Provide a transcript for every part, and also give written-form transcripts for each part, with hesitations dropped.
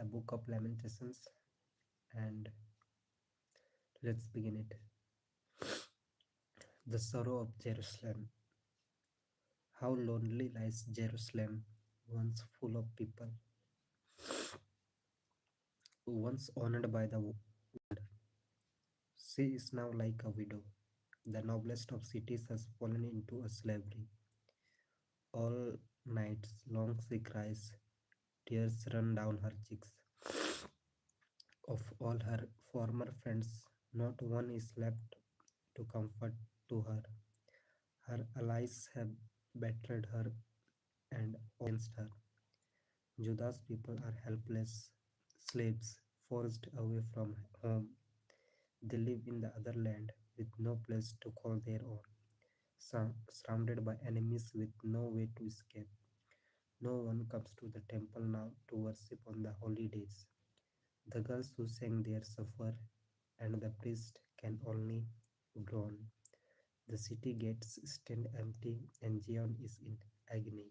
the book of Lamentations, and let's begin it. The sorrow of Jerusalem. How lonely lies Jerusalem, once full of people, once honored by the world. She is now like a widow. The noblest of cities has fallen into a slavery. All nights long she cries, tears run down her cheeks. Of all her former friends, not one is left to comfort to her. Her allies have betrayed her and against her. Judah's people are helpless slaves forced away from home. They live in the other land with no place to call their own, surrounded by enemies with no way to escape. No one comes to the temple now to worship on the holy days. The girls who sang there suffer, and the priest can only groan. The city gates stand empty, and Zion is in agony.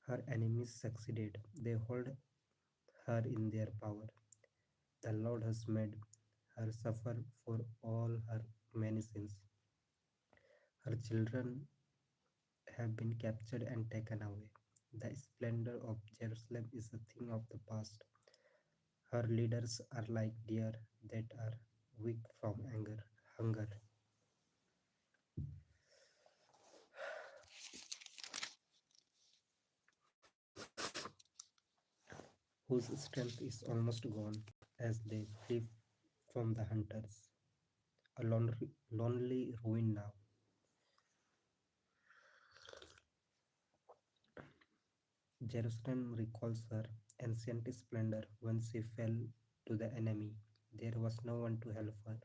Her enemies succeeded. They hold her in their power. The Lord has made her suffer for all her many sins. Her children have been captured and taken away. The splendor of Jerusalem is a thing of the past. Her leaders are like deer that are weak from hunger, whose strength is almost gone as they flee from the hunters. A lonely ruin now. Jerusalem recalls her ancient splendor when she fell to the enemy. There was no one to help her.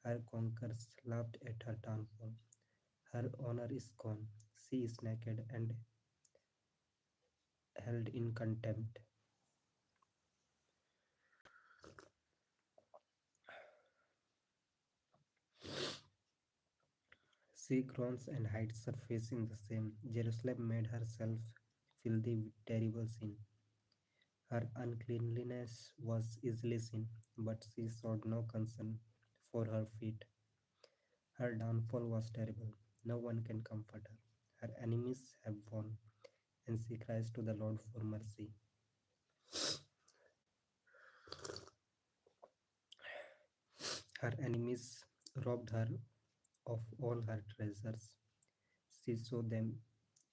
Her conquerors laughed at her downfall. Her honor is gone. She is naked and held in contempt. She groans and hides her face in the shame. Jerusalem made herself filthy with terrible sin. Her uncleanliness was easily seen, but she showed no concern for her feet. Her downfall was terrible. No one can comfort her. Her enemies have won, and she cries to the Lord for mercy. Her enemies robbed her of all her treasures. She saw them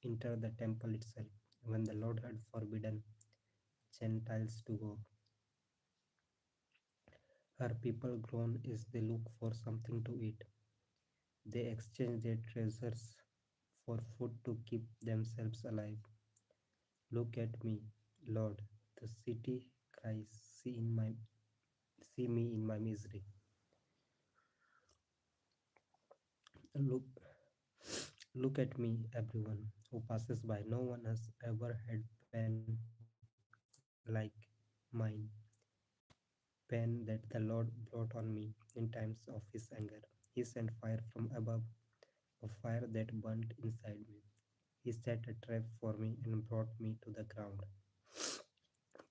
enter the temple itself when the Lord had forbidden Gentiles to go. Her people groan as they look for something to eat. They exchange their treasures for food to keep themselves alive. Look at me, Lord, the city cries, see me in my misery. Look look at me, everyone who passes by. No one has ever had pen like mine. Pen that the Lord brought on me in times of his anger. He sent fire from above, a fire that burnt inside me. He set a trap for me and brought me to the ground.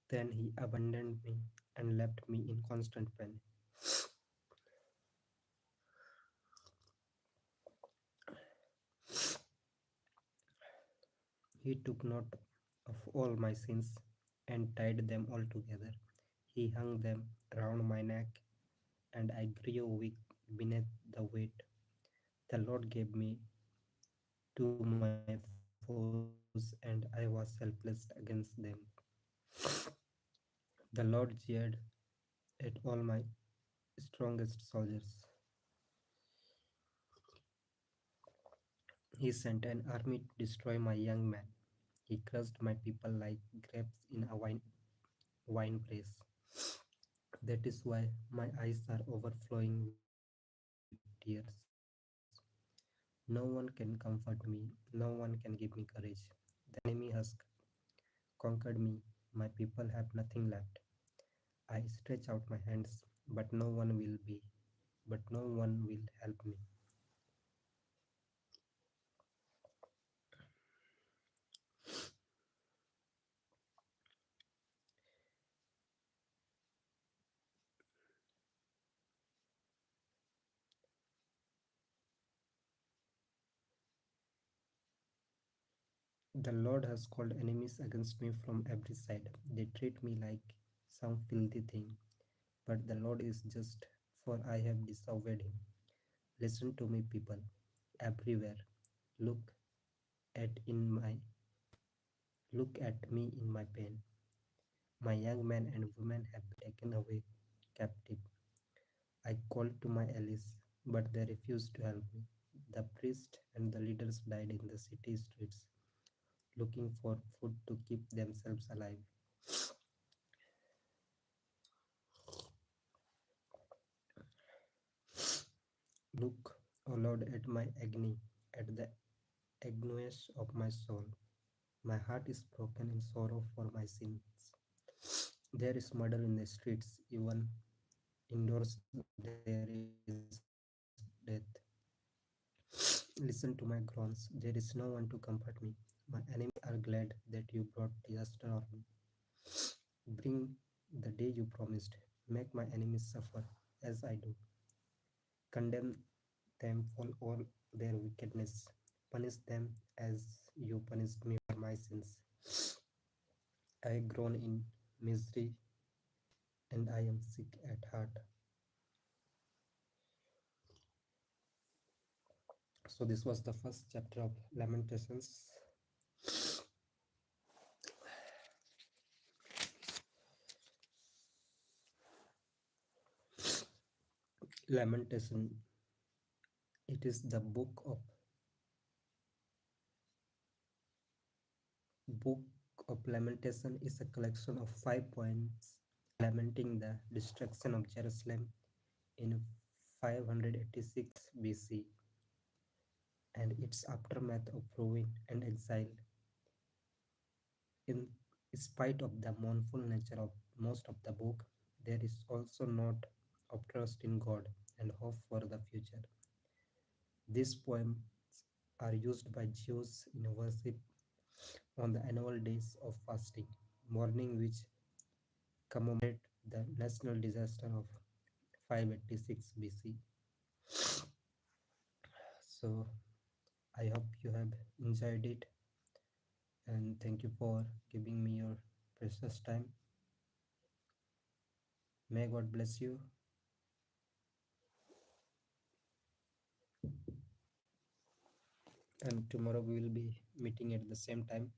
Then he abandoned me and left me in constant pain. He took note of all my sins and tied them all together. He hung them round my neck, and I grew weak beneath the weight. The Lord gave me to my foes, and I was helpless against them. The Lord jeered at all my strongest soldiers. He sent an army to destroy my young men. He crushed my people like grapes in a wine press. That is why my eyes are overflowing with tears. No one can comfort me, no one can give me courage. The enemy has conquered me, my people have nothing left. I stretch out my hands, but no one will help me. The Lord has called enemies against me from every side. They treat me like some filthy thing. But the Lord is just, for I have disobeyed him. Listen to me, people, everywhere. Look at in my look at me in my pain. My young men and women have been taken away captive. I called to my allies, but they refused to help me. The priests and the leaders died in the city streets, looking for food to keep themselves alive. Look, O Lord, at my agony, at the anguish of my soul. My heart is broken in sorrow for my sins. There is murder in the streets, even indoors there is death. Listen to my groans. There is no one to comfort me. My enemies are glad that you brought disaster on me. Bring the day you promised. Make my enemies suffer as I do. Condemn them for all their wickedness. Punish them as you punished me for my sins. I groan in misery and I am sick at heart. So, this was the first chapter of Lamentations. Lamentation. It is the book of Lamentation is a collection of 5 poems lamenting the destruction of Jerusalem in 586 BC and its aftermath of ruin and exile. In spite of the mournful nature of most of the book, there is also note of trust in God and hope for the future. These poems are used by Jews in worship on the annual days of fasting, mourning which commemorate the national disaster of 586 BC. So I hope you have enjoyed it and thank you for giving me your precious time. May God bless you and tomorrow we will be meeting at the same time.